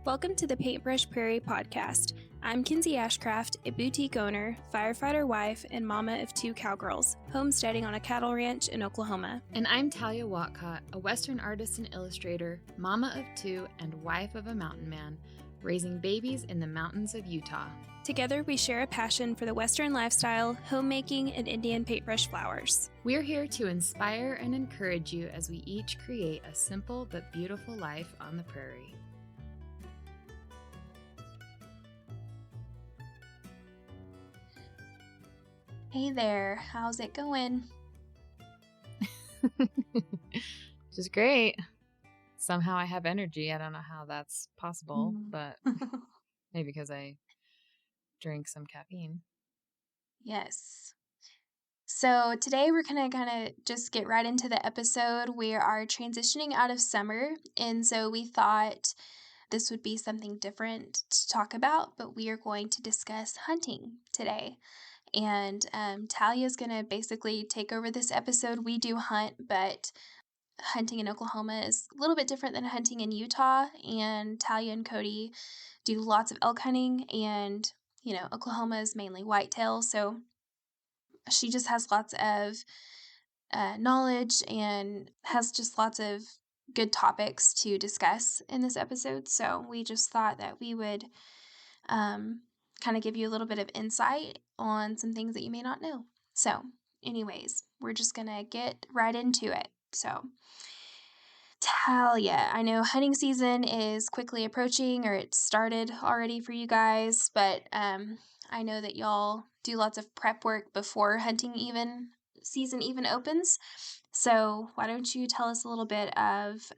Welcome to the Paintbrush Prairie podcast. I'm Kinsey Ashcraft, a boutique owner, firefighter wife, and mama of 2 cowgirls, homesteading on a cattle ranch in Oklahoma. And I'm Talia, a Western artist and illustrator, mama of 2, and wife of a mountain man, raising babies in the mountains of Utah. Together, we share a passion for the Western lifestyle, homemaking, and Indian paintbrush flowers. We're here to inspire and encourage you as we each create a simple but beautiful life on the prairie. Hey there, how's it going? Just great. Somehow I have energy. I don't know how that's possible, but maybe because I drink some caffeine. Yes. So today we're going to kind of just get right into the episode. We are transitioning out of summer, and so we thought this would be something different to talk about, but we are going to discuss hunting today. And Talia is going to basically take over this episode. We do hunt, but hunting in Oklahoma is a little bit different than hunting in Utah. And Talia and Cody do lots of elk hunting, and Oklahoma is mainly whitetail. So she just has lots of knowledge and has just lots of good topics to discuss in this episode. So we just thought that we would kind of give you a little bit of insight on some things that you may not know. So anyways, we're just going to get right into it. So Talia, I know hunting season is quickly approaching, or it started already for you guys, but I know that y'all do lots of prep work before hunting season even opens. So why don't you tell us a little bit of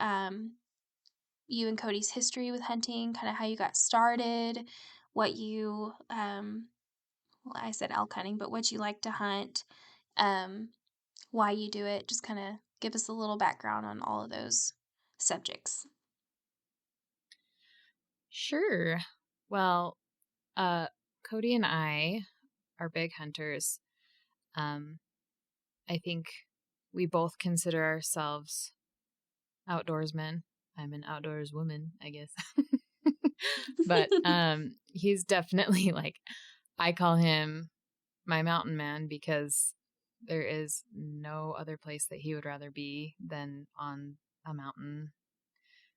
you and Cody's history with hunting, kind of how you got started, what you, I said elk hunting, but what you like to hunt, why you do it. Just kind of give us a little background on all of those subjects. Sure. Well, Cody and I are big hunters. I think we both consider ourselves outdoorsmen. I'm an outdoors woman, I guess. But he's definitely I call him my mountain man because there is no other place that he would rather be than on a mountain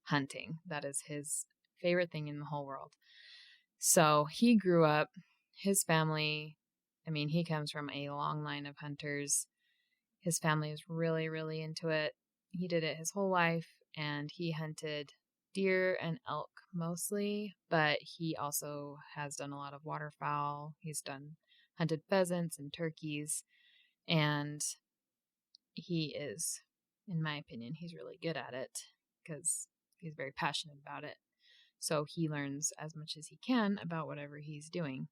hunting. That is his favorite thing in the whole world. So he grew up, his family, he comes from a long line of hunters. His family is really, really into it. He did it his whole life, and he hunted deer and elk mostly, but he also has done a lot of waterfowl. He's hunted pheasants and turkeys, and he is, in my opinion, he's really good at it because he's very passionate about it. So he learns as much as he can about whatever he's doing.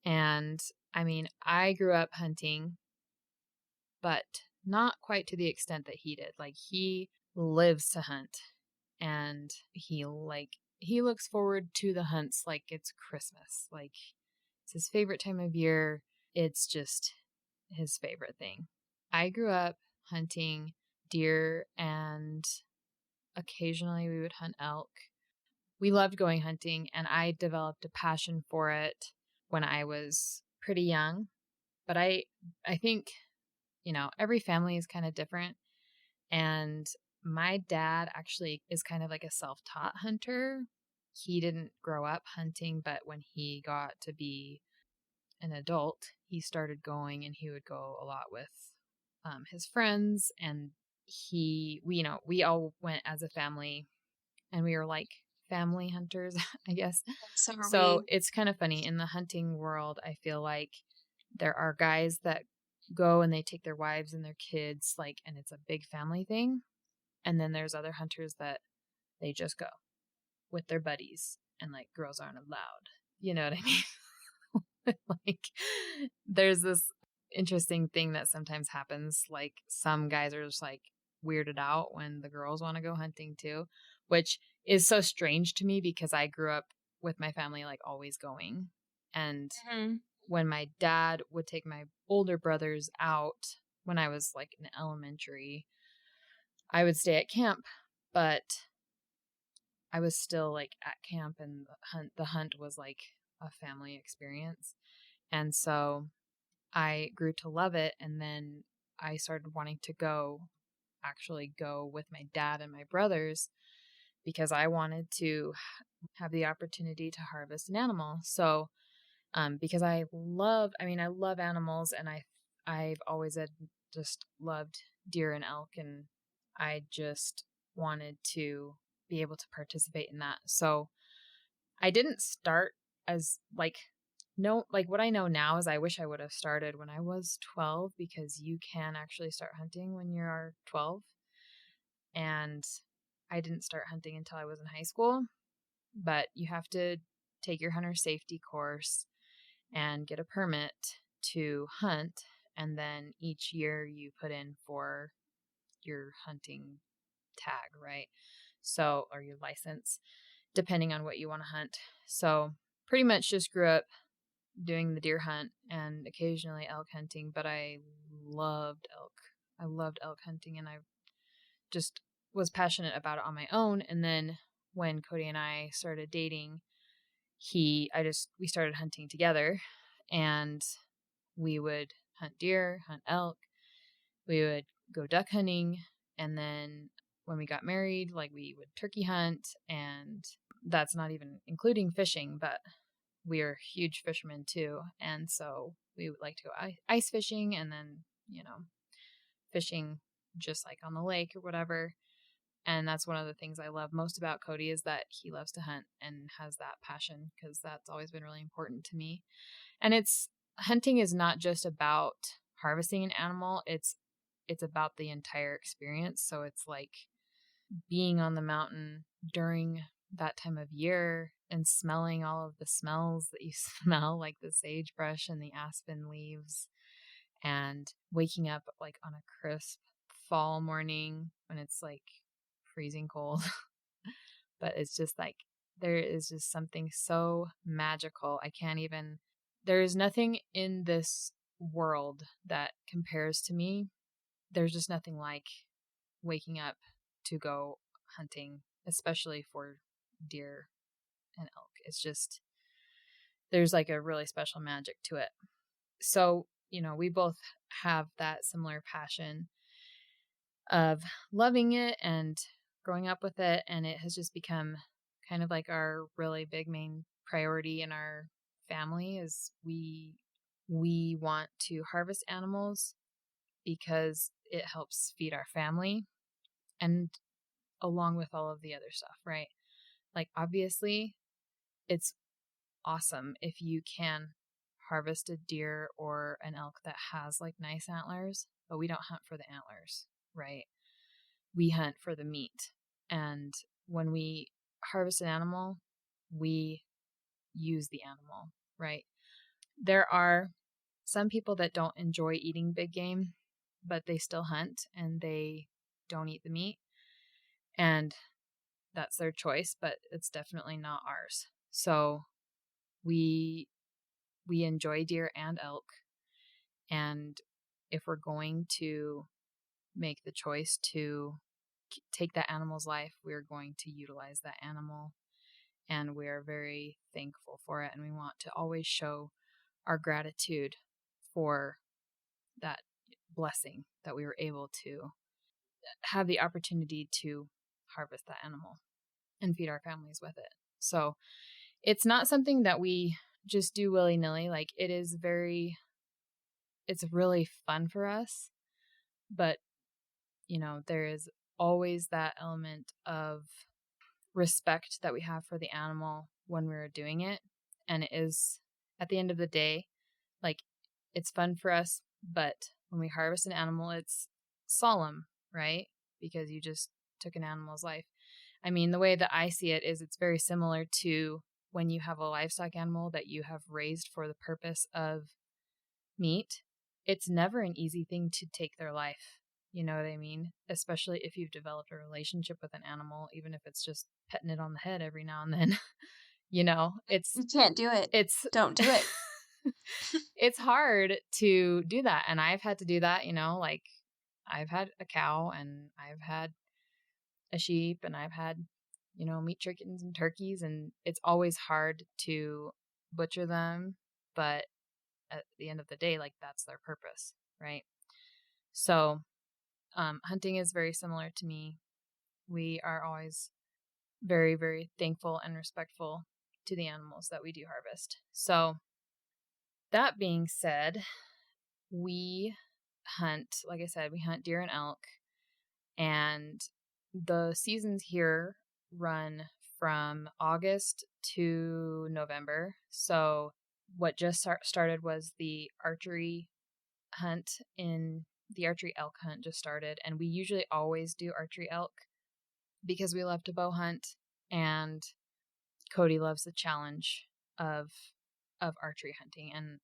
And I grew up hunting, but not quite to the extent that he did. He lives to hunt, and he looks forward to the hunts like it's Christmas. It's his favorite time of year. It's just his favorite thing. I grew up hunting deer, and occasionally we would hunt elk. We loved going hunting, and I developed a passion for it when I was pretty young. But I think, every family is kind of different. And my dad actually is kind of like a self-taught hunter. He didn't grow up hunting, but when he got to be an adult, he started going, and he would go a lot with his friends. And we all went as a family, and we were like family hunters, I guess. So it's kind of funny. In the hunting world, I feel like there are guys that go and they take their wives and their kids, and it's a big family thing. And then there's other hunters that they just go with their buddies, and girls aren't allowed. You know what I mean? There's this interesting thing that sometimes happens. Some guys are just weirded out when the girls want to go hunting too, which is so strange to me because I grew up with my family always going. And when my dad would take my older brothers out when I was in elementary, I would stay at camp. But I was still like at camp, and the hunt was like a family experience. And so I grew to love it. And then I started wanting to actually go with my dad and my brothers because I wanted to have the opportunity to harvest an animal. So, because I love animals, and I've always just loved deer and elk, and I just wanted to be able to participate in that. So I didn't start as like, no, like what I know now is I wish I would have started when I was 12, because you can actually start hunting when you're 12. And I didn't start hunting until I was in high school, but you have to take your hunter safety course and get a permit to hunt. And then each year you put in for your hunting tag, right? So, or your license, depending on what you want to hunt. So, pretty much just grew up doing the deer hunt and occasionally elk hunting, but I loved elk. I loved elk hunting, and I just was passionate about it on my own. And then when Cody and I started dating, we started hunting together, and we would hunt deer, hunt elk, we would go duck hunting, and then when we got married, like we would turkey hunt, and that's not even including fishing, but we are huge fishermen too. And so we would like to go ice fishing, and then, fishing just like on the lake or whatever. And that's one of the things I love most about Cody, is that he loves to hunt and has that passion, because that's always been really important to me. And hunting is not just about harvesting an animal, it's about the entire experience. So it's like being on the mountain during that time of year and smelling all of the smells that you smell, like the sagebrush and the aspen leaves, and waking up like on a crisp fall morning when it's like freezing cold. But it's just like, there is just something so magical. There is nothing in this world that compares to me. There's just nothing like waking up to go hunting, especially for deer and elk. It's just, there's like a really special magic to it. So, we both have that similar passion of loving it and growing up with it. And it has just become kind of like our really big main priority in our family, is we want to harvest animals because it helps feed our family, and along with all of the other stuff, right? Like, obviously, it's awesome if you can harvest a deer or an elk that has like nice antlers, but we don't hunt for the antlers, right? We hunt for the meat. And when we harvest an animal, we use the animal, right? There are some people that don't enjoy eating big game, but they still hunt and they don't eat the meat. And that's their choice, but it's definitely not ours. So we enjoy deer and elk, and if we're going to make the choice to take that animal's life, we're going to utilize that animal, and we are very thankful for it, and we want to always show our gratitude for that blessing that we were able to have the opportunity to harvest that animal and feed our families with it. So it's not something that we just do willy-nilly. Like, it's really fun for us, but there is always that element of respect that we have for the animal when we're doing it. And it is, at the end of the day, like, it's fun for us, but when we harvest an animal, it's solemn, right? Because you just took an animal's life. I mean, the way that I see it is, it's very similar to when you have a livestock animal that you have raised for the purpose of meat. It's never an easy thing to take their life. You know what I mean? Especially if you've developed a relationship with an animal, even if it's just petting it on the head every now and then. You can't do it. It's Don't do it. it's hard to do that. And I've had to do that, like, I've had a cow and I've had a sheep and I've had meat chickens and turkeys, and it's always hard to butcher them, but at the end of the day, like, that's their purpose, right? So, hunting is very similar to me. We are always very, very thankful and respectful to the animals that we do harvest. So, that being said, we hunt, like I said, we hunt deer and elk, and the seasons here run from August to November. So, what just started was the archery hunt in the archery elk hunt just started, and we usually always do archery elk because we love to bow hunt, and Cody loves the challenge of archery hunting. And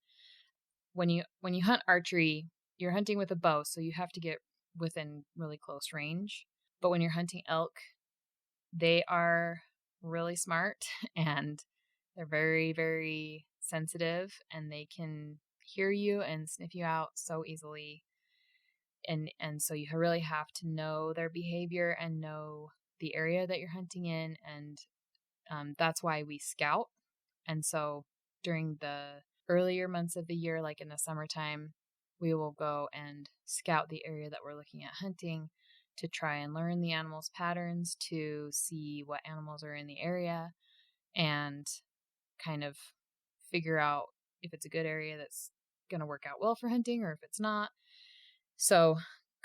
when you hunt archery, you're hunting with a bow, so you have to get within really close range. But when you're hunting elk, they are really smart and they're very, very sensitive, and they can hear you and sniff you out so easily. And so you really have to know their behavior and know the area that you're hunting in, and that's why we scout. And so during the earlier months of the year, like in the summertime, we will go and scout the area that we're looking at hunting to try and learn the animals' patterns, to see what animals are in the area, and kind of figure out if it's a good area that's going to work out well for hunting or if it's not. So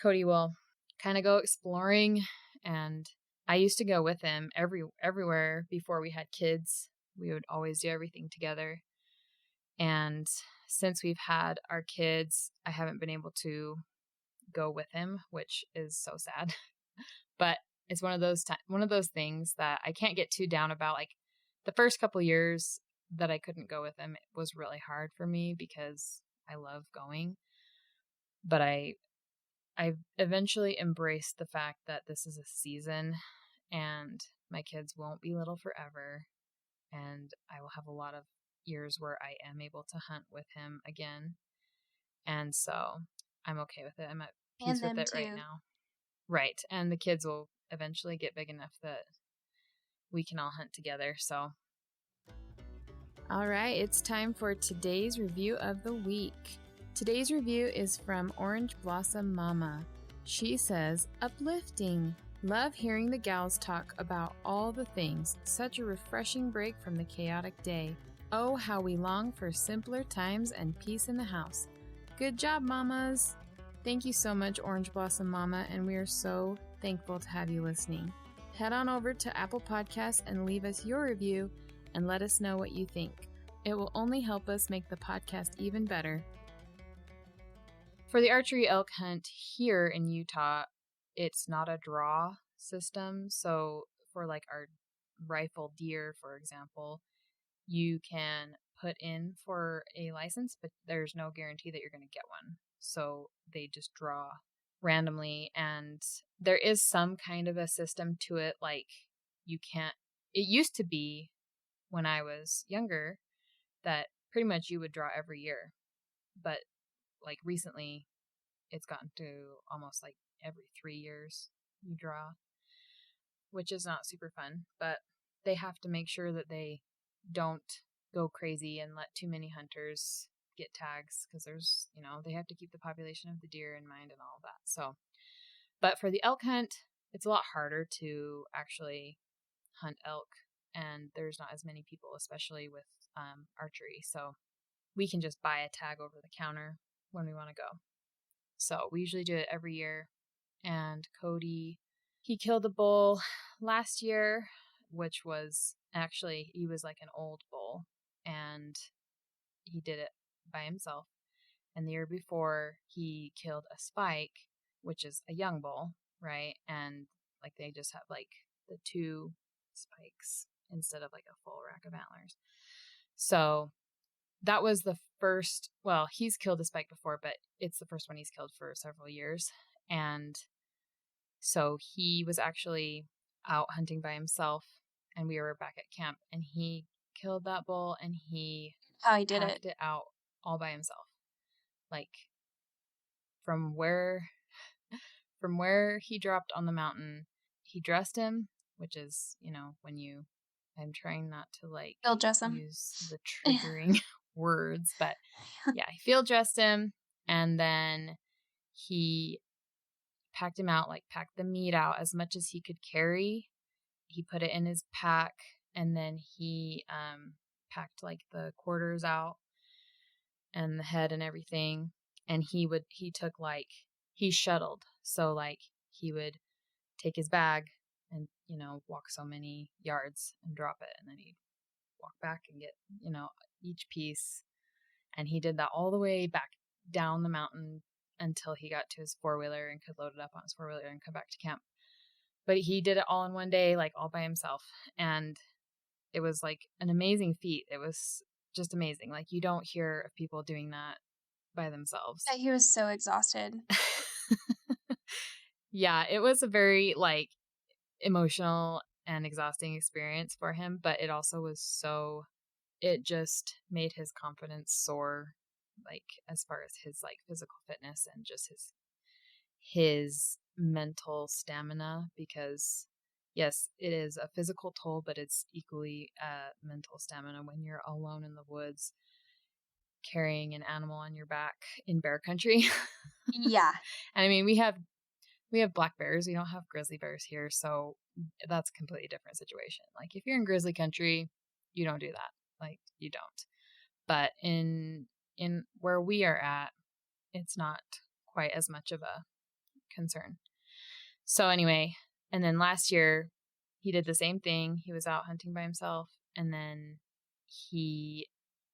Cody will kind of go exploring, and I used to go with him everywhere before we had kids. We would always do everything together. And since we've had our kids, I haven't been able to go with him, which is so sad. But it's one of those things that I can't get too down about. Like, the first couple years that I couldn't go with him, it was really hard for me because I love going. But I've eventually embraced the fact that this is a season and my kids won't be little forever, and I will have a lot of years where I am able to hunt with him again. And so I'm okay with it. I'm at peace And with them it right too. now. Right. And the kids will eventually get big enough that we can all hunt together. So, all right, it's time for today's review of the week. Today's review is from Orange Blossom Mama. She says, uplifting. Love hearing the gals talk about all the things. Such a refreshing break from the chaotic day. Oh, how we long for simpler times and peace in the house. Good job, mamas. Thank you so much, Orange Blossom Mama, and we are so thankful to have you listening. Head on over to Apple Podcasts and leave us your review and let us know what you think. It will only help us make the podcast even better. For the archery elk hunt here in Utah, it's not a draw system. So for like our rifle deer, for example, you can put in for a license, but there's no guarantee that you're going to get one. So they just draw randomly, and there is some kind of a system to it. Like, it used to be when I was younger that pretty much you would draw every year, but like recently it's gotten to almost like every 3 years you draw, which is not super fun. But they have to make sure that they don't go crazy and let too many hunters get tags, because there's, they have to keep the population of the deer in mind and all of that. So, but for the elk hunt, it's a lot harder to actually hunt elk, and there's not as many people, especially with archery. So we can just buy a tag over the counter when we want to go. So we usually do it every year. And Cody, he killed a bull last year, which was actually, he was like an old bull, and he did it by himself. And the year before, he killed a spike, which is a young bull, right? And like they just have like the 2 spikes instead of like a full rack of antlers. So that was the first, well, he's killed a spike before, but it's the first one he's killed for several years. And so he was actually out hunting by himself, and we were back at camp, and he killed that bull, and he How he did hacked it. it out all by himself. Like, from where he dropped on the mountain, he dressed him which is, when I'm trying not to like Field dress him. use the triggering words, but yeah, he field dressed him, and then he packed him out, like packed the meat out as much as he could carry. He put it in his pack, and then he packed like the quarters out and the head and everything. And he shuttled. So like he would take his bag and, walk so many yards and drop it. And then he'd walk back and get, each piece. And he did that all the way back down the mountain until he got to his 4-wheeler and could load it up on his 4-wheeler and come back to camp. But he did it all in one day, like all by himself. And it was like an amazing feat. It was just amazing. Like you don't hear of people doing that by themselves. He was so exhausted. Yeah, it was a very like emotional and exhausting experience for him, but it also was it just made his confidence soar, like as far as his like physical fitness and just his mental stamina, because yes, it is a physical toll, but it's equally mental stamina when you're alone in the woods carrying an animal on your back in bear country. Yeah. I mean, we have black bears. We don't have grizzly bears here, so that's a completely different situation. Like if you're in grizzly country, you don't do that. Like you don't. But in where we are at, it's not quite as much of a concern. So anyway, and then last year he did the same thing. He was out hunting by himself, and then he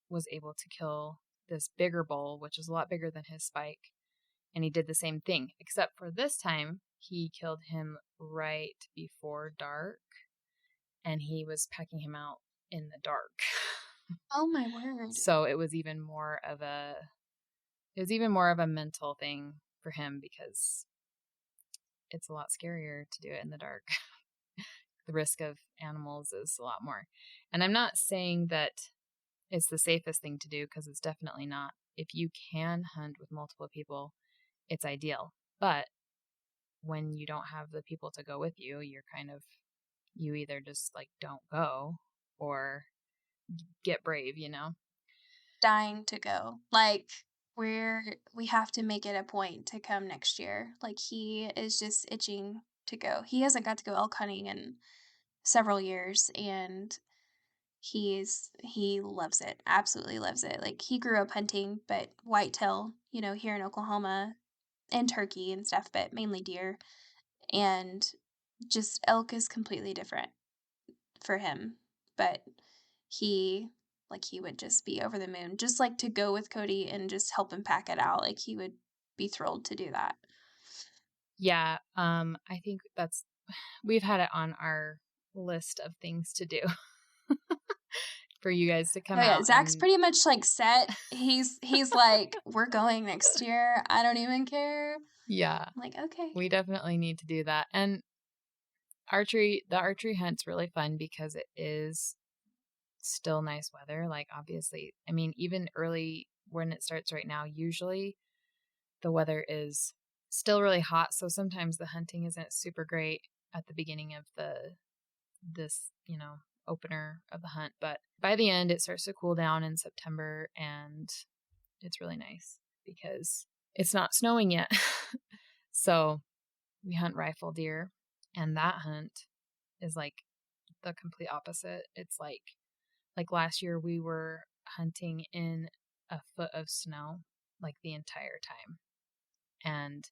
was able to kill this bigger bull, which is a lot bigger than his spike. And he did the same thing, except for this time he killed him right before dark, and he was packing him out in the dark. Oh my word. So it was even more of a mental thing for him, because it's a lot scarier to do it in the dark. The risk of animals is a lot more. And I'm not saying that it's the safest thing to do, because it's definitely not. If you can hunt with multiple people, it's ideal. But when you don't have the people to go with you, you either just like don't go or get brave, Dying to go. Like, we have to make it a point to come next year. Like, he is just itching to go. He hasn't got to go elk hunting in several years, and he loves it, absolutely loves it. Like, he grew up hunting, but whitetail, here in Oklahoma, and turkey and stuff, but mainly deer, and just elk is completely different for him, but he he would just be over the moon, just, like, to go with Cody and just help him pack it out, like, he would be thrilled to do that. Yeah, I think we've had it on our list of things to do for you guys to come Oh, yeah, out Zach's and pretty much, like, set. He's like, "We're going next year, I don't even care." yeah, I'm like, "Okay." we definitely need to do that. And the archery hunt's really fun because it is still nice weather. Like obviously, I mean, even early when it starts right now, usually the weather is still really hot. So sometimes the hunting isn't super great at the beginning of this, opener of the hunt. But by the end, it starts to cool down in September, and it's really nice because it's not snowing yet. So we hunt rifle deer, and that hunt is like the complete opposite. It's like last year we were hunting in a foot of snow like the entire time. And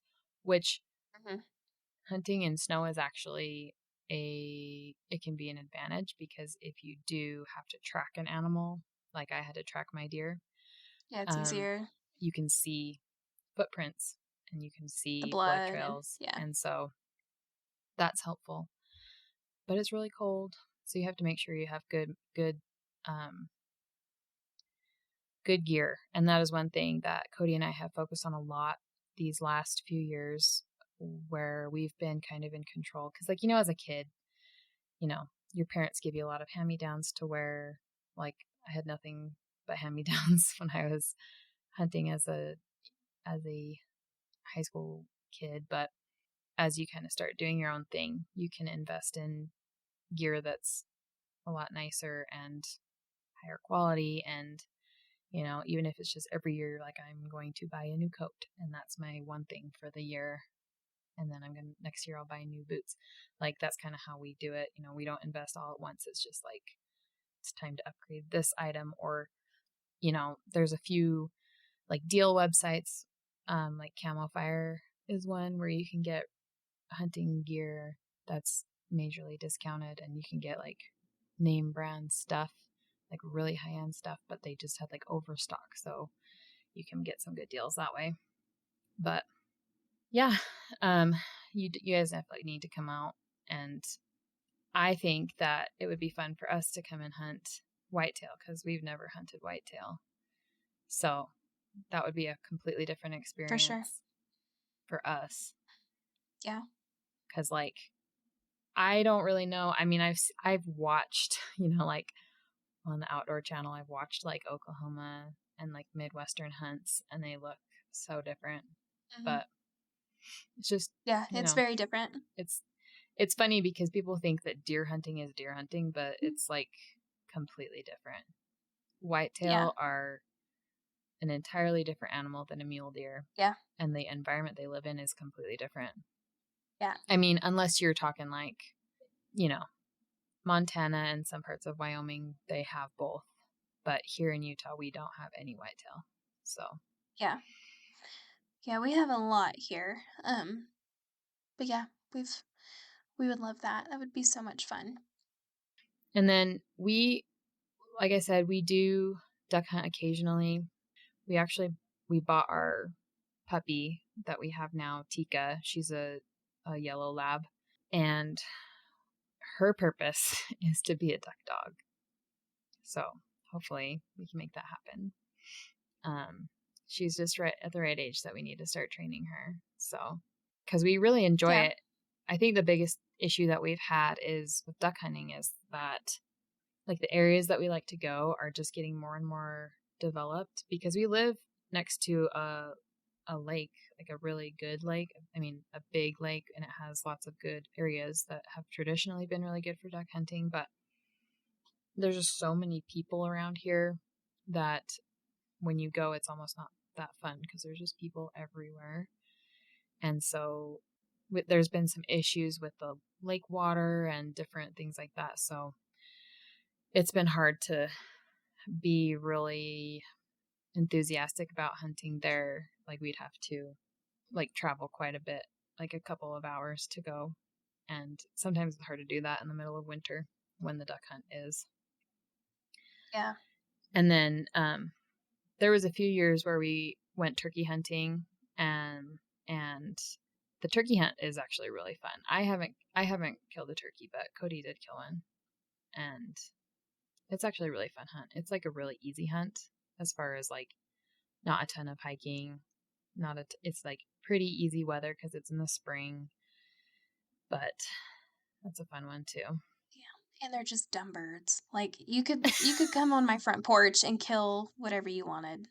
which Mhm. hunting in snow is actually it can be an advantage, because if you do have to track an animal, like I had to track my deer, Yeah, it's um, easier. you can see footprints and you can The see blood blood and trails. yeah. And so that's helpful. But it's really cold. So you have to make sure you have um, good gear. And that is one thing that Cody and I have focused on a lot these last few years, where we've been kind of in control. Because, like, as a kid, your parents give you a lot of hand-me-downs to wear. Like, I had nothing but hand-me-downs when I was hunting as a high school kid. But as you kind of start doing your own thing, you can invest in gear that's a lot nicer and higher quality. And, you know, even if it's just every year, like I'm going to buy a new coat and that's my one thing for the year. And then next year I'll buy new boots. Like that's kind of how we do it. You know, we don't invest all at once. It's just like, it's time to upgrade this item. Or, you know, there's a few like deal websites, like Camo Fire is one where you can get hunting gear that's majorly discounted and you can get like name brand stuff, like really high end stuff, but they just had like overstock. So you can get some good deals that way. But yeah, you guys definitely need to come out. And I think that it would be fun for us to come and hunt whitetail because we've never hunted whitetail. So that would be a completely different For sure. experience for us. Yeah. Because like, I don't really know. I mean, I've watched, you know, like on the outdoor channel, I've watched like Oklahoma and like Midwestern hunts and they look so different. Mhm. But it's just, Yeah, you it's know, very different. it's funny because people think that deer hunting is deer hunting, but it's like completely different. Yeah. Whitetail are an entirely different animal than a mule deer, Yeah. and the environment they live in is completely different. Yeah. I mean, unless you're talking like, you know, Montana and some parts of Wyoming, they have both. But here in Utah, we don't have any whitetail. So, Yeah. Yeah, we have a lot here. But yeah, we would love that. That would be so much fun. and then like I said, we do duck hunt occasionally. We bought our puppy that we have now, Tika. She's a yellow lab, and her purpose is to be a duck dog. So hopefully we can make that happen. She's just right at the right age that we need to start training her. So, because we really enjoy Yeah. it. I think the biggest issue that we've had is with duck hunting is that like the areas that we like to go are just getting more and more developed because we live next to a lake, like a really good lake. I mean, a big lake, and it has lots of good areas that have traditionally been really good for duck hunting. But there's just so many people around here that when you go, it's almost not that fun because there's just people everywhere. And so there's been some issues with the lake water and different things like that. So it's been hard to be really enthusiastic about hunting there. Like we'd have to like travel quite a bit, like a couple of hours to go. And sometimes it's hard to do that in the middle of winter when the duck hunt is. Yeah. And then there was a few years where we went turkey hunting, and the turkey hunt is actually really fun. I haven't killed a turkey, but Cody did kill one, and it's actually a really fun hunt. It's like a really easy hunt as far as like not a ton of hiking, it's like pretty easy weather because it's in the spring, but that's a fun one too. Yeah. And they're just dumb birds. Like you could come on my front porch and kill whatever you wanted.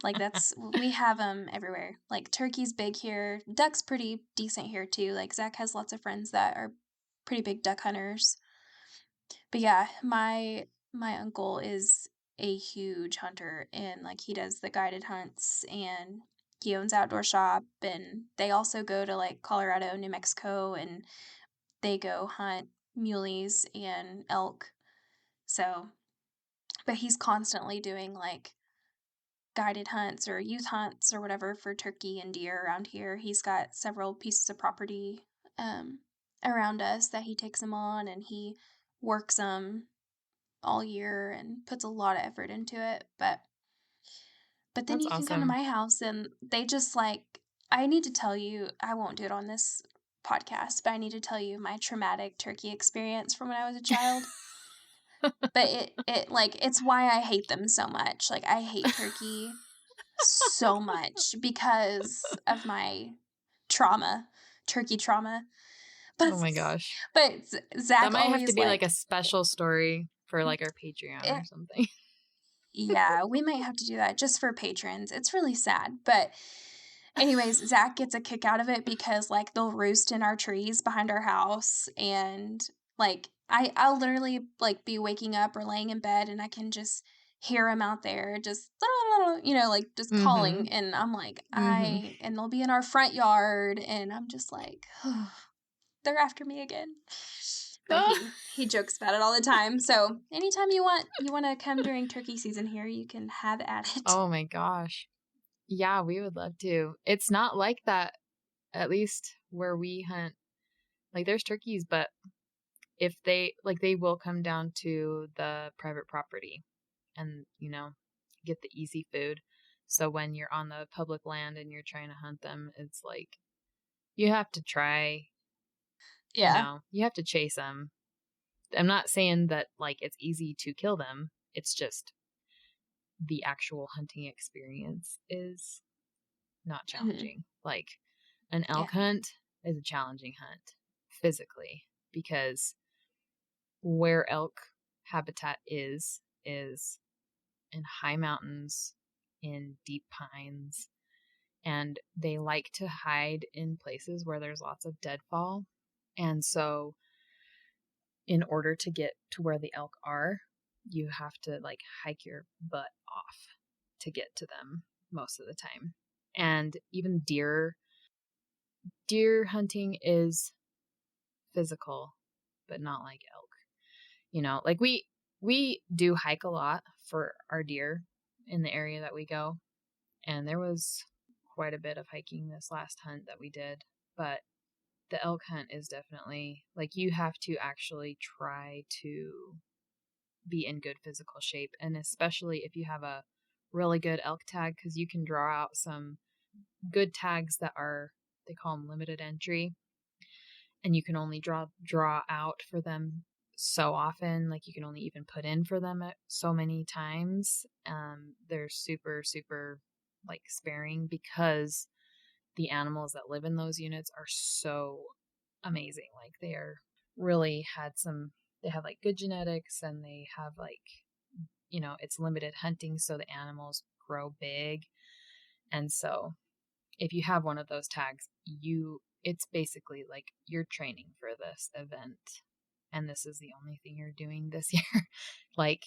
Like we have them everywhere. Like turkey's big here. Duck's pretty decent here too. Like Zach has lots of friends that are pretty big duck hunters. But yeah, my uncle is a huge hunter and like he does the guided hunts and he owns outdoor shop and they also go to like Colorado, New Mexico and they go hunt muleys and elk. So, but he's constantly doing like guided hunts or youth hunts or whatever for turkey and deer around here. He's got several pieces of property um, around us that he takes them on and he works them all year and puts a lot of effort into it. But then That's you can come to awesome. my house and they just like I need to tell you, I won't do it on this podcast, but I need to tell you my traumatic turkey experience from when I was a child. But it like it's why I hate them so much. Like I hate turkey so much because of my trauma, turkey trauma. But Oh my gosh. but That Zach might have to always be like like a special story for like our Patreon or eh, something. yeah, we might have to do that just for patrons. It's really sad, but anyways, Zach gets a kick out of it because like they'll roost in our trees behind our house and Like, I'll literally, like, be waking up or laying in bed, and I can just hear them out there just, like, just calling, Mhm. and I'm like, Mhm. I and they'll be in our front yard, and I'm just like, "They're after me again." But he jokes about it all the time, so anytime you wanna come during turkey season here, you can have at it. Oh my gosh. Yeah, we would love to. It's not like that, at least where we hunt. Like, there's turkeys, but if they will come down to the private property and, get the easy food. So when you're on the public land and you're trying to hunt them, it's like you have to try, Yeah. you have to chase them. I'm not saying that like it's easy to kill them. It's just the actual hunting experience is not Mhm. challenging. Like an elk Yeah. hunt is a challenging hunt physically because where elk habitat is in high mountains, in deep pines, and they like to hide in places where there's lots of deadfall. And so in order to get to where the elk are, you have to like hike your butt off to get to them most of the time. And even deer hunting is physical, but not like elk. Like we do hike a lot for our deer in the area that we go, and there was quite a bit of hiking this last hunt that we did, but the elk hunt is definitely like you have to actually try to be in good physical shape, and especially if you have a really good elk tag, because you can draw out some good tags that are, they call them limited entry, and you can only draw out for them so often. Like you can only even put in for them at so many times. They're super super like sparing because the animals that live in those units are so amazing. Like they are really they have like good genetics, and they have like, it's limited hunting, so the animals grow big. And so if you have one of those tags, it's basically like you're training for this event, and this is the only thing you're doing this year. Like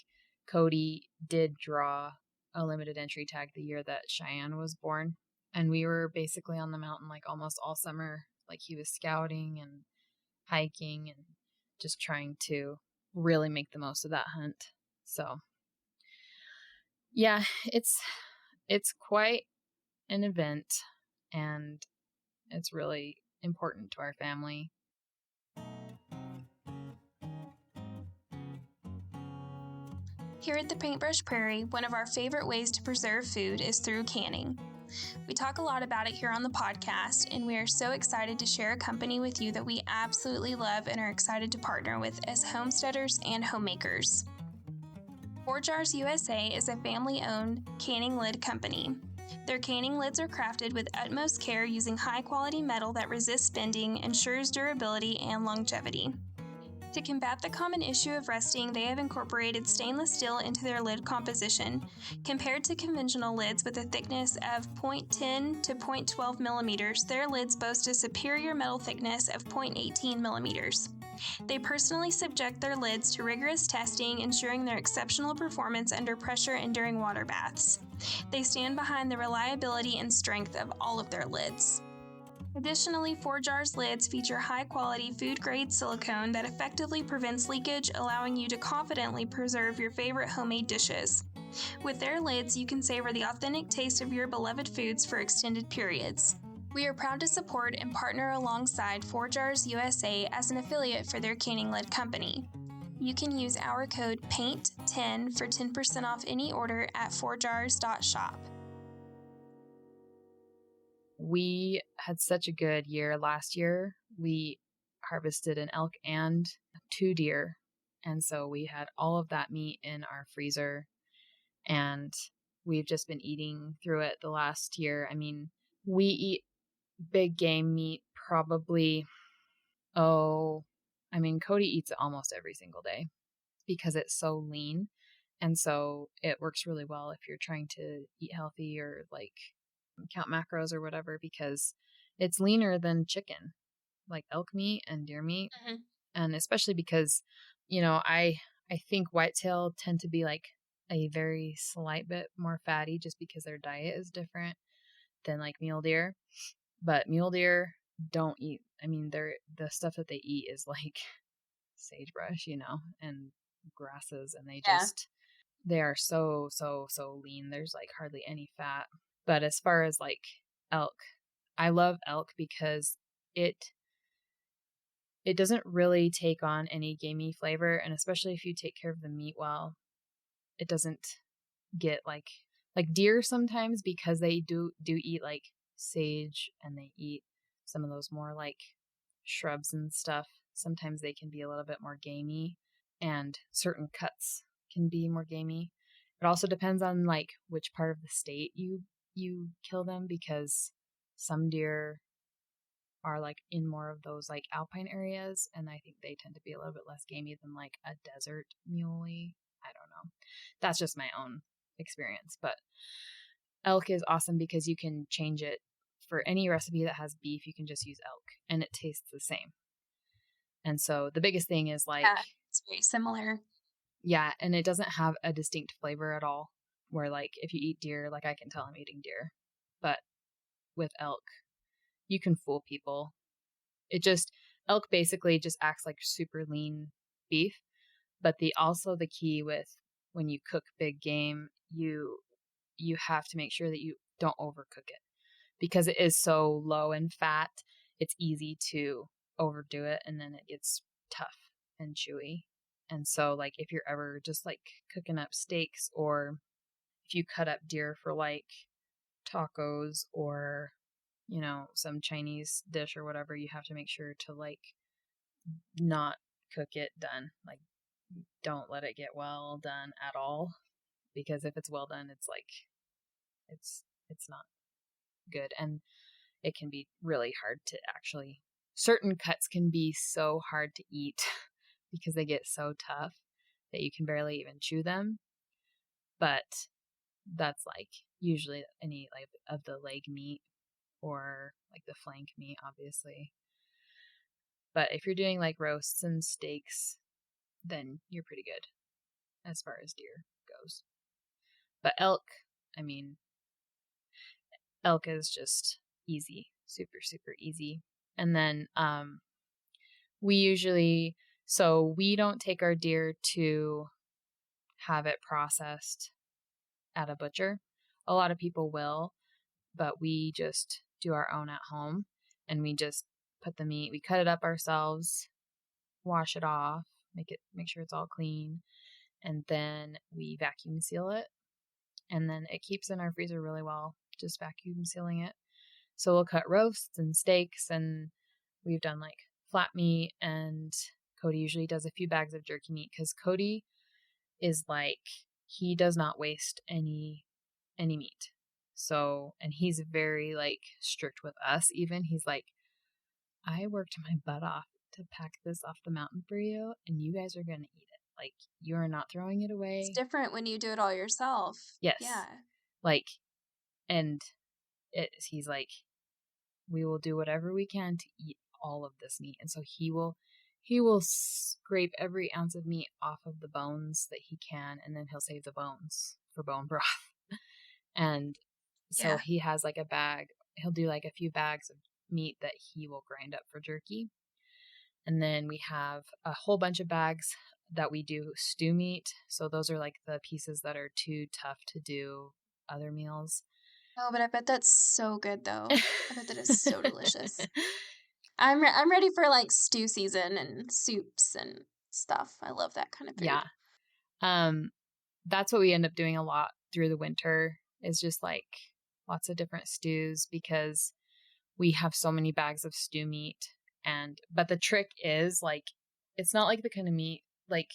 Cody did draw a limited entry tag the year that Cheyenne was born, and we were basically on the mountain like almost all summer. Like he was scouting and hiking and just trying to really make the most of that hunt. So yeah, it's quite an event, and it's really important to our family. Here at the Paintbrush Prairie, one of our favorite ways to preserve food is through canning. We talk a lot about it here on the podcast, and we are so excited to share a company with you that we absolutely love and are excited to partner with as homesteaders and homemakers. 4Jars USA is a family-owned canning lid company. Their canning lids are crafted with utmost care using high-quality metal that resists bending, ensures durability and longevity. To combat the common issue of rusting, they have incorporated stainless steel into their lid composition. Compared to conventional lids with a thickness of 0.10 to 0.12 millimeters, their lids boast a superior metal thickness of 0.18 millimeters. They personally subject their lids to rigorous testing, ensuring their exceptional performance under pressure and during water baths. They stand behind the reliability and strength of all of their lids. Additionally, 4Jars lids feature high-quality food-grade silicone that effectively prevents leakage, allowing you to confidently preserve your favorite homemade dishes. With their lids, you can savor the authentic taste of your beloved foods for extended periods. We are proud to support and partner alongside 4Jars USA as an affiliate for their canning lid company. You can use our code PAINT10 for 10% off any order at 4jars.shop. We had such a good year last year. We harvested an elk and 2 deer. And so we had all of that meat in our freezer, and we've just been eating through it the last year. I mean, we eat big game meat probably, Cody eats it almost every single day because it's so lean. And so it works really well if you're trying to eat healthy or like count macros or whatever, because it's leaner than chicken, like elk meat and deer meat. And especially because, I think whitetail tend to be like a very slight bit more fatty just because their diet is different than like mule deer. But mule deer don't eat, the stuff that they eat is like sagebrush, and grasses, and Yeah. they are so, so, so lean. There's like hardly any fat. But as far as like elk, I love elk because it it doesn't really take on any gamey flavor, and especially if you take care of the meat well, it doesn't get like deer sometimes, because they do eat like sage, and they eat some of those more like shrubs and stuff. Sometimes they can be a little bit more gamey, and certain cuts can be more gamey. It also depends on like which part of the state you kill them, because some deer are like in more of those like alpine areas, and I think they tend to be a little bit less gamey than like a desert muley. I don't know. That's just my own experience, but elk is awesome because you can change it for any recipe that has beef. You can just use elk and it tastes the same. And so the biggest thing is like, Yeah. It's very similar. yeah, and it doesn't have a distinct flavor at all. Where like if you eat deer, like I can tell I'm eating deer, but with elk, you can fool people. It just elk basically just acts like super lean beef, but the key with when you cook big game, you have to make sure that you don't overcook it, because it is so low in fat. It's easy to overdo it, and then it gets tough and chewy. And so like if you're ever just like cooking up steaks, or if you cut up deer for like tacos, or some Chinese dish or whatever, you have to make sure to like not cook it done. Like, don't let it get well done at all, because if it's well done, it's like it's not good, and it can be really hard to actually. Certain cuts can be so hard to eat because they get so tough that you can barely even chew them. But that's like usually any like of the leg meat, or like the flank meat, obviously. But if you're doing like roasts and steaks, then you're pretty good as far as deer goes. But elk, I mean, elk is just easy, super, super easy. And then we usually, so we don't take our deer to have it processed at a butcher. A lot of people will, but we just do our own at home, and we just put the meat, we cut it up ourselves, wash it off, make sure it's all clean, and then we vacuum seal it, and then it keeps in our freezer really well, just vacuum sealing it. So we'll cut roasts and steaks, and we've done like flat meat, and Cody usually does a few bags of jerky meat, because Cody is like, he does not waste any meat. So, and he's very like strict with us even. He's like, I worked my butt off to pack this off the mountain for you, and you guys are going to eat it. Like, you are not throwing it It's away. different when you do it all yourself. Yes. Yeah. Like, and he's like, we will do whatever we can to eat all of this meat. And so he will scrape every ounce of meat off of the bones that he can, and then he'll save the bones for bone broth. And so Yeah. he has like a bag, he'll do like a few bags of meat that he will grind up for jerky. And then we have a whole bunch of bags that we do stew meat. So those are like the pieces that are too tough to do other meals. Oh, but I bet that's so good though. I bet that is so delicious. I'm ready for like stew season and soups and stuff. I love that kind of Yeah. food. That's what we end up doing a lot through the winter, is just like lots of different stews, because we have so many bags of stew meat. But the trick is like, it's not like the kind of meat, like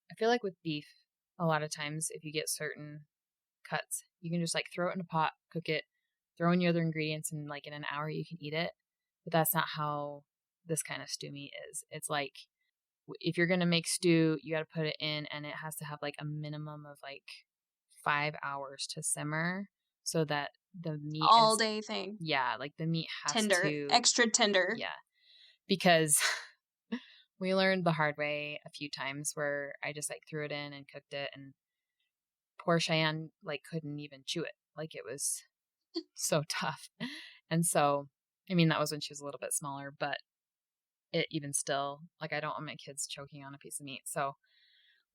I feel like with beef, a lot of times if you get certain cuts, you can just like throw it in a pot, cook it, throw in your other ingredients, and like in an hour you can eat it. But that's not how this kind of stew meat is. It's like, if you're going to make stew, you got to put it in, and it has to have like a minimum of like 5 hours to simmer, so that the meat All is, day thing. yeah, like the meat has Tender, to, extra tender. yeah, because we learned the hard way a few times where I just like threw it in and cooked it, and poor Cheyenne like couldn't even chew it. Like it was so tough. And so, I mean, that was when she was a little bit smaller, but it even still, like, I don't want my kids choking on a piece of meat. So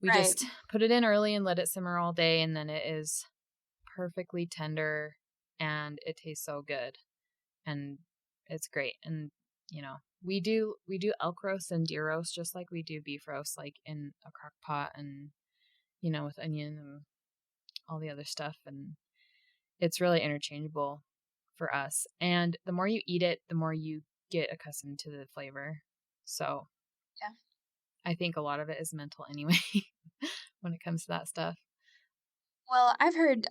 we Right. just put it in early and let it simmer all day. And then it is perfectly tender and it tastes so good. And it's great. And, we do elk roast and deer roast just like we do beef roast, like in a crock pot and, with onion and all the other stuff. And it's really interchangeable for us. And the more you eat it, the more you get accustomed to the flavor. So Yeah. I think a lot of it is mental anyway when it comes to that stuff. Well, I've heard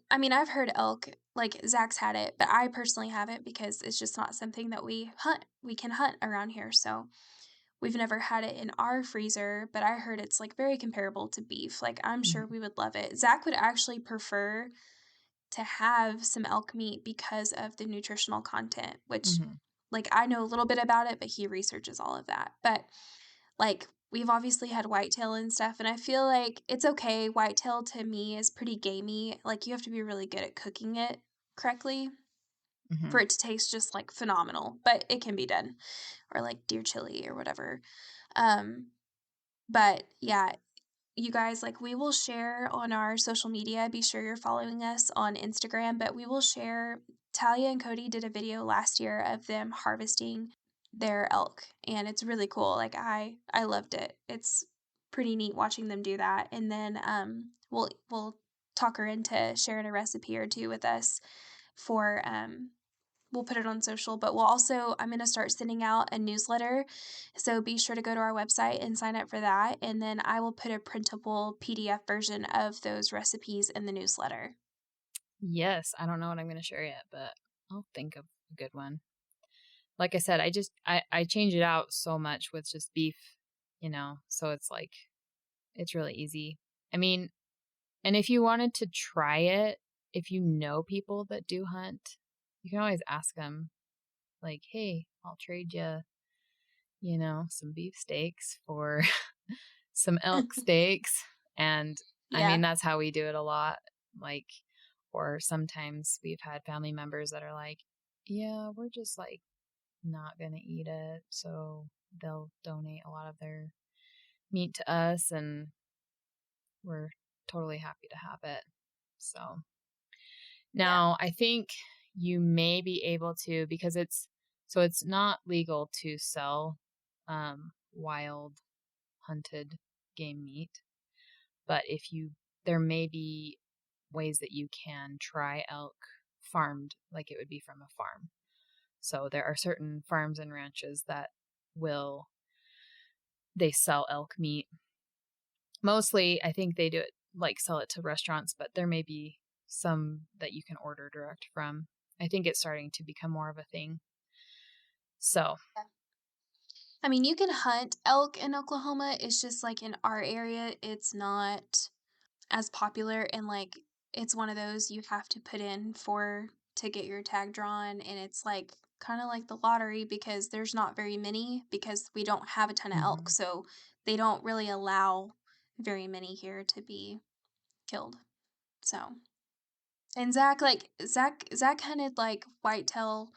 elk, like Zach's had it, but I personally haven't because it's just not something that we can hunt around here. So we've never had it in our freezer, but I heard it's like very comparable to beef. Like I'm sure Hmm. we would love it. Zach would actually prefer to have some elk meat because of the nutritional content, which Hmm. like I know a little bit about it, but he researches all of that. But like, we've obviously had whitetail and stuff, and I feel like it's okay. Whitetail to me is pretty gamey. Like, you have to be really good at cooking it correctly for Hmm. it to taste just like phenomenal, but it can be done. Or like deer chili or whatever. Um, but yeah, you guys, like, we will share on our social media. Be sure you're following us on Instagram, but we will share. Talia and Cody did a video last year of them harvesting their elk, and it's really cool. Like, I loved it. It's pretty neat watching them do that. And then we'll talk her into sharing a recipe or two with us for we'll put it on social, but I'm going to start sending out a newsletter. So be sure to go to our website and sign up for that. And then I will put a printable PDF version of those recipes in the newsletter. Yes, I don't know what I'm going to share yet, but I'll think of a good one. Like I said, I change it out so much with just beef, so it's like, it's really easy. I mean, and if you wanted to try it, if you know people that do hunt, you can always ask them, like, hey, I'll trade you, some beef steaks for some elk steaks. And I mean, Yeah. that's how we do it a lot. Like, or sometimes we've had family members that are like, yeah, we're just like not going to eat it. So they'll donate a lot of their meat to us and we're totally happy to have it. So Yeah. now I think you may be able to, because it's not legal to sell wild hunted game meat. But there may be ways that you can try elk farmed like it would be from a farm. So there are certain farms and ranches that they sell elk meat. Mostly, I think they do it like sell it to restaurants, but there may be some that you can order direct from. I think it's starting to become more of a thing. So, I mean, you can hunt elk in Oklahoma. It's just like in our area, it's not as popular, and like it's one of those you have to put in for to get your tag drawn, and it's like kind of like the lottery because there's not very many because we don't have a ton of elk, mhm. so they don't really allow very many here to be killed. So, and Zach hunted like whitetail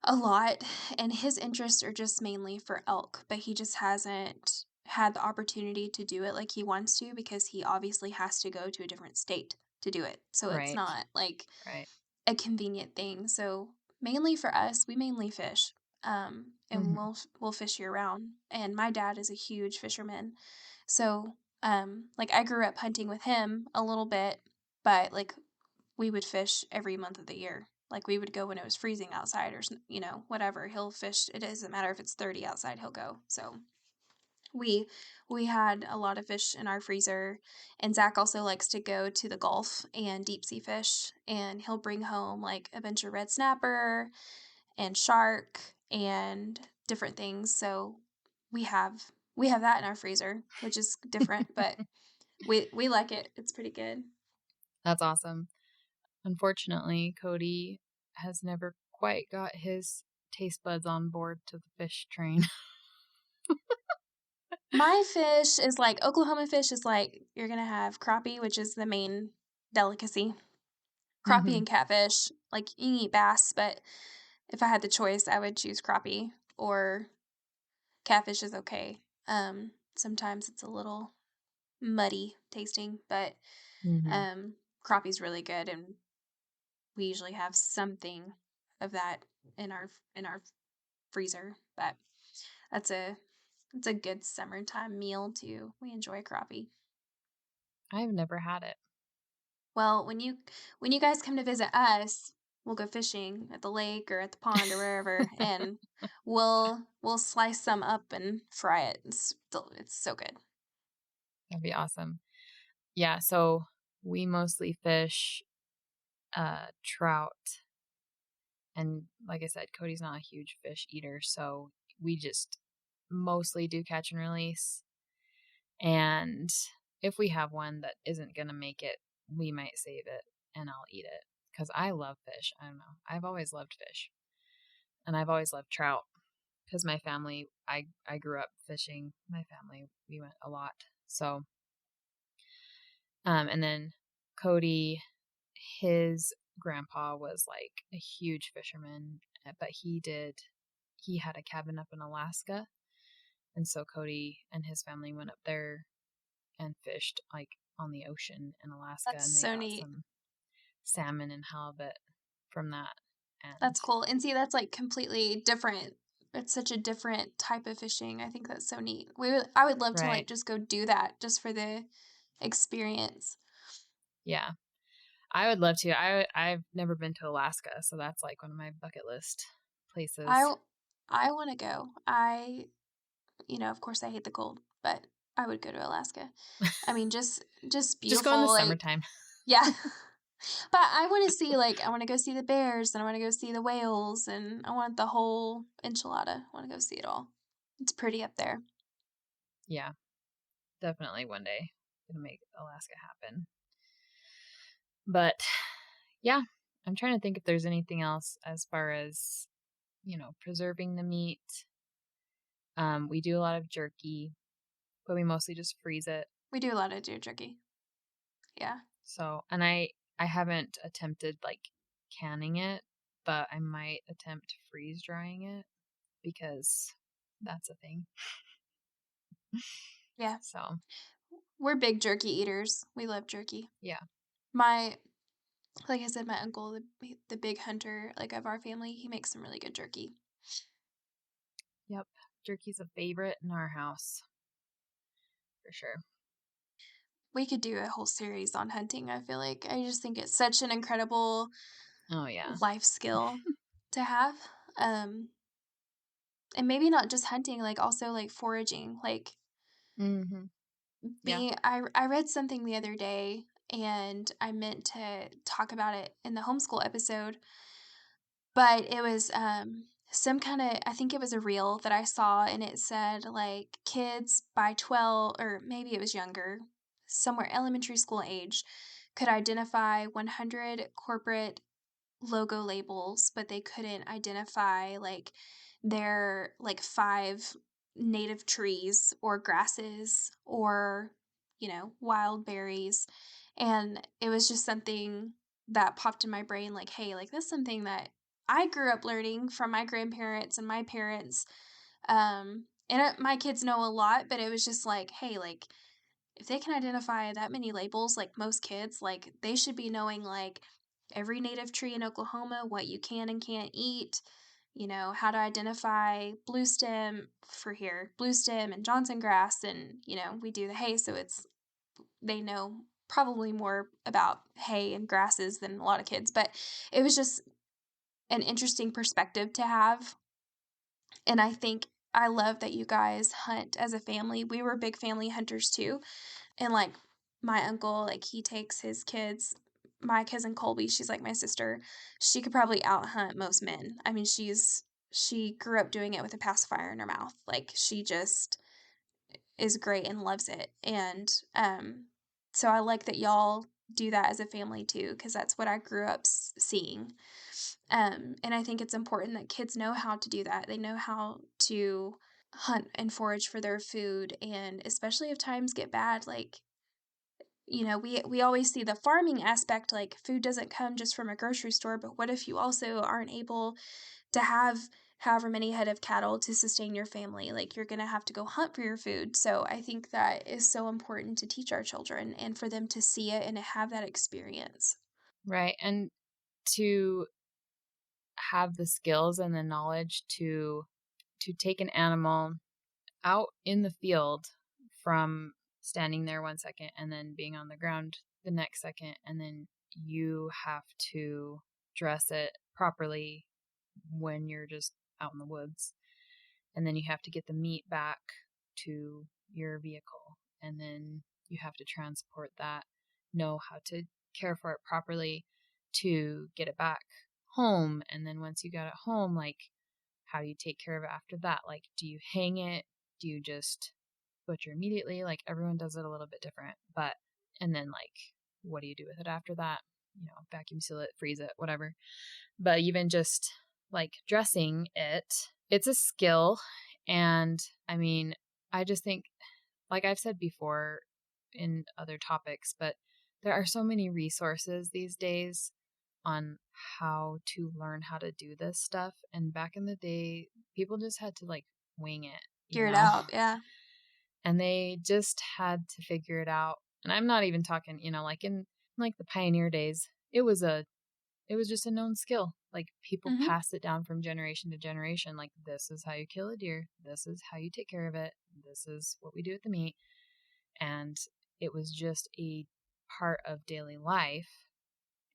a lot, and his interests are just mainly for elk, but he just hasn't had the opportunity to do it like he wants to because he obviously has to go to a different state to do it. So it's Right, not like right. a convenient thing. So mainly for us, we mainly fish. And Hmm. we'll fish year round. And my dad is a huge fisherman. So like I grew up hunting with him a little bit, but like we would fish every month of the year. Like we would go when it was freezing outside or whatever. He'll fish. It doesn't matter if it's 30 outside, he'll go. So we we had a lot of fish in our freezer, and Zach also likes to go to the Gulf and deep sea fish, and he'll bring home like a bunch of red snapper and shark and different things. So we have that in our freezer, which is different, but we like it. It's pretty good. That's awesome. Unfortunately, Cody has never quite got his taste buds on board to the fish train. My fish is like Oklahoma fish is like you're gonna have crappie, which is the main delicacy. Crappie Mhm. and catfish. Like you can eat bass, but if I had the choice, I would choose crappie or catfish is okay. Sometimes it's a little muddy tasting, but Mhm. um crappie's really good and we usually have something of that in our freezer. But that's a it's a good summertime meal too. We enjoy crappie. I've never had it. Well, when you guys come to visit us, we'll go fishing at the lake or at the pond or wherever, and we'll slice some up and fry it. It's so good. That'd be awesome. Yeah, so we mostly fish trout, and like I said, Cody's not a huge fish eater, so we just mostly do catch and release. And if we have one that isn't gonna make it, we might save it and I'll eat it because I love fish. I don't know. I've always loved fish, and I've always loved trout because my family. I grew up fishing. My family we went a lot. So and then Cody, his grandpa was like a huge fisherman, but he had a cabin up in Alaska, and so Cody and his family went up there and fished like on the ocean in Alaska, That's and they so got neat. some salmon and halibut from that. And That's cool. And see, that's like completely different. It's such a different type of fishing. I think that's so neat. I would love to right, like just go do that just for the experience. yeah, I would love to. I've never been to Alaska, so that's like one of my bucket list places. I I want to go. Of course I hate the cold, but I would go to Alaska. I mean, just Just go in the beautiful, like summertime. yeah. But I wanna see, like I wanna go see the bears, and I wanna go see the whales, and I want the whole enchilada. I wanna go see it all. It's pretty up there. Yeah, definitely one day gonna make Alaska happen. But yeah, I'm trying to think if there's anything else as far as preserving the meat. We do a lot of jerky, but we mostly just freeze it. We do a lot of deer jerky. Yeah. So, and I haven't attempted like canning it, but I might attempt freeze drying it because that's a thing. Yeah. So, We're big jerky eaters. We love jerky. yeah. My like I said, my uncle, the big hunter, like, of our family, he makes some really good jerky. Yep. Jerky's a favorite in our house for sure. We could do a whole series on hunting, I feel like. I just think it's such an incredible Oh yeah. life skill to have. Um, and maybe not just hunting, like, also, like, foraging, like, Mhm. Yeah. I read something the other day, and I meant to talk about it in the homeschool episode, but it was, some kinda I think it was a reel that I saw, and it said, like, kids by 12 or maybe it was younger, somewhere elementary school age, could identify 100 corporate logo labels, but they couldn't identify, like, their, like, 5 native trees or grasses or, wild berries, and it was just something that popped in my brain like, "Hey, like, that's something that I grew up learning from my grandparents and my parents," my kids know a lot, but it was just like, "Hey, like, if they can identify that many labels, like most kids, like they should be knowing like every native tree in Oklahoma, what you can and can't eat, how to identify blue stem and Johnson grass. And, we do the hay. So they know probably more about hay and grasses than a lot of kids. But it was just an interesting perspective to have. And I think I love that you guys hunt as a family. We were big family hunters too. And, like, my uncle, like, he takes his kids my cousin Colby, she's like my sister, she could probably out-hunt most men. I mean, she grew up doing it with a pacifier in her mouth. Like, she just is great and loves it, and, so I like that y'all do that as a family too, because that's what I grew up seeing. And I think it's important that kids know how to do that. They know how to hunt and forage for their food, and especially if times get bad, like, we always see the farming aspect, like, food doesn't come just from a grocery store, but what if you also aren't able to have however many head of cattle to sustain your family? Like, you're gonna have to go hunt for your food, so I think that is so important to teach our children and for them to see it and to have that experience. Right. And to have the skills and the knowledge to take an animal out in the field from standing there 1 second and then being on the ground the next second, and then you have to dress it properly when you're just out in the woods, and then you have to get the meat back to your vehicle, and then you have to transport that, know how to care for it properly to get it back home. And then once you got it home, like, how do you take care of it after that? Like, do you hang it? Do you just butcher immediately? Like, everyone does it a little bit different. But, and then, like, what do you do with it after that? Vacuum seal it, freeze it, whatever. But even just like dressing it, it's a skill. And I mean, I just think, like I've said before in other topics, but there are so many resources these days on how to learn how to do this stuff. And back in the day, people just had to like wing it, Figure it out, yeah. and they just had to figure it out. And I'm not even talking, like in like the pioneer days, it was just a known skill. Like, people Mhm, pass it down from generation to generation. Like, this is how you kill a deer. This is how you take care of it. This is what we do with the meat. And it was just a part of daily life.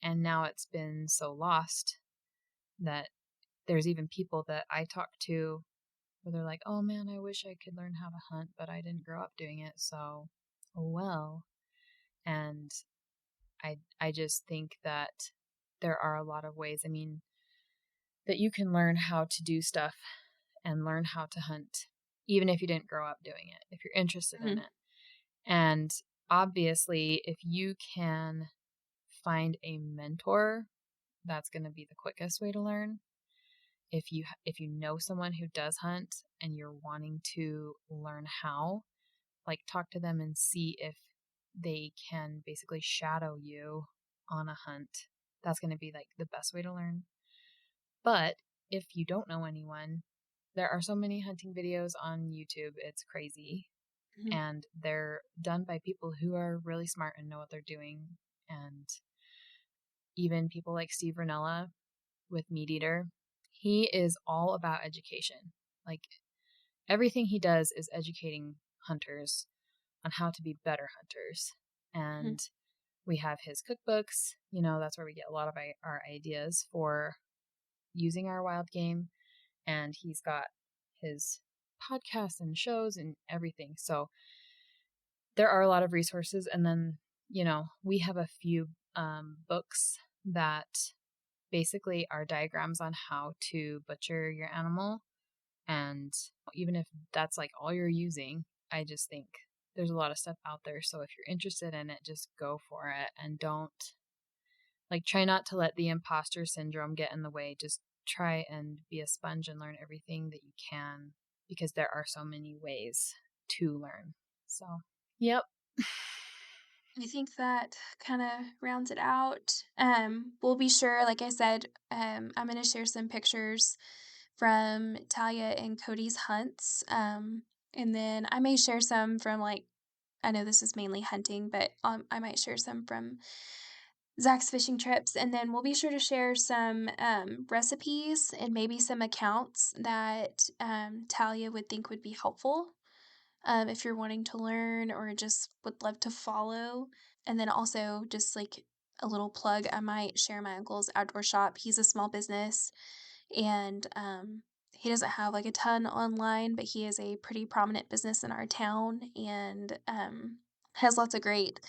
And now it's been so lost that there's even people that I talk to where they're like, oh man, I wish I could learn how to hunt, but I didn't grow up doing it. So, oh well. And I just think that there are a lot of ways. I mean, that you can learn how to do stuff and learn how to hunt, even if you didn't grow up doing it, if you're interested in mhm, it. And obviously, if you can find a mentor, that's going to be the quickest way to learn. If you know someone who does hunt and you're wanting to learn how, like, talk to them and see if they can basically shadow you on a hunt. That's going to be like the best way to learn. But if you don't know anyone, there are so many hunting videos on YouTube, it's crazy. mhm. And they're done by people who are really smart and know what they're doing. And even people like Steve Ranella with Meat Eater, he is all about education. Like, everything he does is educating hunters on how to be better hunters. Mhm. And we have his cookbooks, that's where we get a lot of our ideas for using our wild game. And he's got his podcasts and shows and everything. So there are a lot of resources. And then, we have a few books that basically are diagrams on how to butcher your animal. And even if that's like all you're using, I just think there's a lot of stuff out there. So if you're interested in it, just go for it, and don't, like, try not to let the imposter syndrome get in the way. Just try and be a sponge and learn everything that you can, because there are so many ways to learn. So, yep. I think that kinda rounds it out. We'll be sure, like I said, I'm gonna share some pictures from Talia and Cody's hunts, and then I may share some from, like, I know this is mainly hunting, but, I might share some from Zach's fishing trips, and then we'll be sure to share some, recipes and maybe some accounts that, Talia would think would be helpful, if you're wanting to learn or just would love to follow. And then also, just like a little plug, I might share my uncle's outdoor shop. He's a small business, and he doesn't have like a ton online, but he is a pretty prominent business in our town, and has lots of great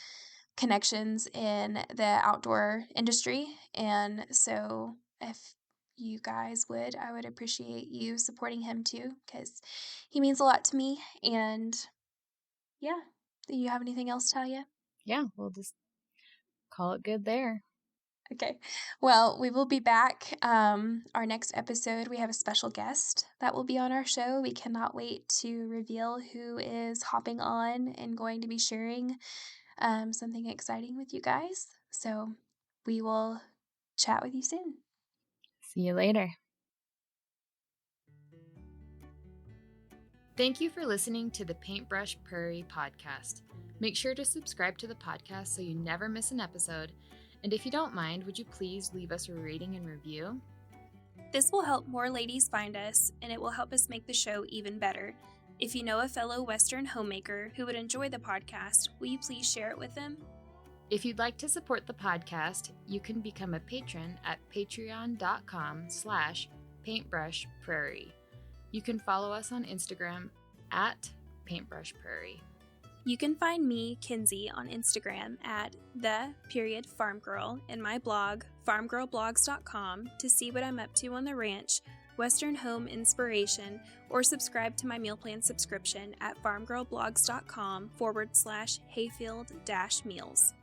connections in the outdoor industry. And so, if you guys would, I would appreciate you supporting him too, because he means a lot to me. And yeah, do you have anything else, Talia? Yeah, we'll just call it good there. Okay. Well, we will be back. Our next episode, we have a special guest that will be on our show. We cannot wait to reveal who is hopping on and going to be sharing something exciting with you guys. So we will chat with you soon. See you later. Thank you for listening to the Paintbrush Prairie podcast. Make sure to subscribe to the podcast so you never miss an episode. And if you don't mind, would you please leave us a rating and review? This will help more ladies find us, and it will help us make the show even better. If you know a fellow Western homemaker who would enjoy the podcast, will you please share it with them? If you'd like to support the podcast, you can become a patron at patreon.com/paintbrushprairie. You can follow us on Instagram at paintbrushprairie. You can find me, Kinsey, on Instagram at @farmgirl and my blog, farmgirlblogs.com, to see what I'm up to on the ranch, Western home inspiration, or subscribe to my meal plan subscription at farmgirlblogs.com/hayfield-meals.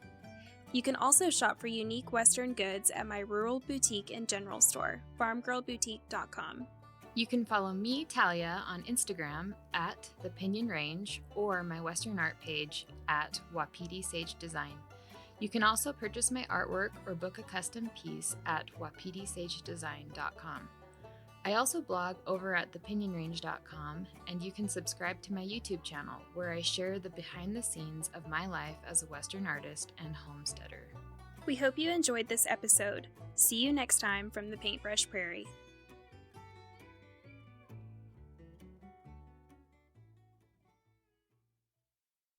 You can also shop for unique Western goods at my rural boutique and general store, farmgirlboutique.com. You can follow me, Talia, on Instagram at The Pinion Range or my Western art page at Wapiti Sage Design. You can also purchase my artwork or book a custom piece at wapitisagedesign.com. I also blog over at thepinionrange.com, and you can subscribe to my YouTube channel where I share the behind the scenes of my life as a Western artist and homesteader. We hope you enjoyed this episode. See you next time from the Paintbrush Prairie.